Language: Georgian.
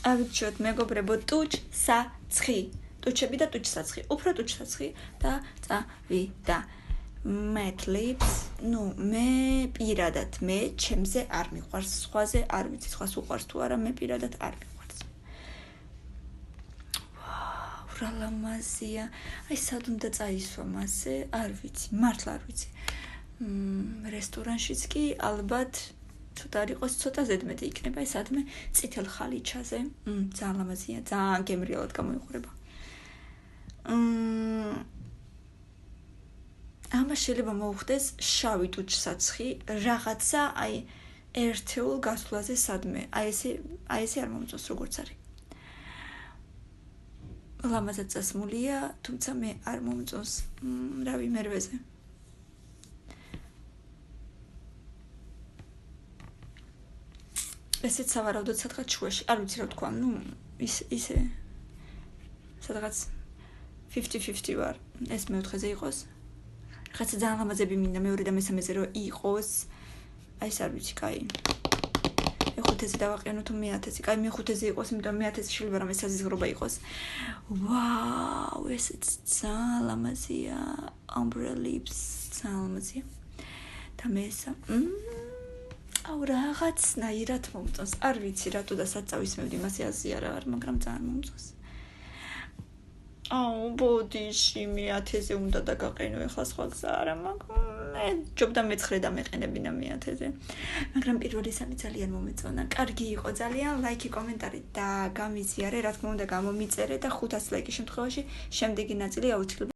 ავირჩიოთ მეგობრებო ტუჩ-საცხი. ტუჩები და ტუჩ-საცხი. უფრო ტუჩ-საცხი და წავიდა. მე თლიფს, მე პირადად, მე ჩემზე არ მიყვარს, სხვაზე არ ვიცი, სხვას უყვარს თუ არა, მე პირადად არ მიყვარს. ვაუ, რა ლამაზია. აი სად უნდა წაისვა მასე? არ ვიცი, მართლა არ ვიცი. რესტორანშიც კი ალბათ ცოტა არ იყოს, ცოტა ზედმეტი იქნება, აი სადმე წითელ ხალიჩაზე. ძალიან ლამაზია, ძალიან გემრიელად გამოიყურება. ამას შეიძლება მოუხდეს შავი ტუჩ-საცხი, რაღაცა აი ერთეულ გასვლაზე სადმე. აი ესე არ მომწონს როგორც არის. ლამაზად წასმულია, თუმცა მე არ მომწონს. რავი მერვეზე. ესეც სავარაუდოდ სადღაც შუაში, არ ვიცი რა თქვა, ისე სადღაც 50-50 ვარ. ეს მეოთხეზე იყოს. რაღაცა ძალიან ლამაზები მინდა მეორე და მესამეზე რომ იყოს. აი ეს არ ვიცი, კაი. მეხუთეზე დავაყენო თუ მე-1000, კაი მე-5-ზე იყოს, იმიტომ მე-1000 შეიძლება რომ ესაზღრობა იყოს. ვაუ, ესეც ძალიან ლამაზია. Umbrella lips, ძალიან ლამაზია. და მესა აუ რაღაცნაირად მომწონს. არ ვიცი რატო და სად წავისმევდი მასე აზიარა არ, მაგრამ ძალიან მომწონს. აუ ბოდიში მე-1000-ზე უნდა დაგაყენო, ეხლა სხვა გზა არა, მაგრამ მე ჯობდა მე-9 დამეყენებინა მე-1000-ზე. მაგრამ პირველი სამი ძალიან მომეწონა. კარგი იყო ძალიან, ლაიქი, კომენტარი და გამიზიარე, რა თქმა უნდა, გამომიწერე და 500 ლაიკის შემთხვევაში შემდეგი ნაწილი აუცილებლად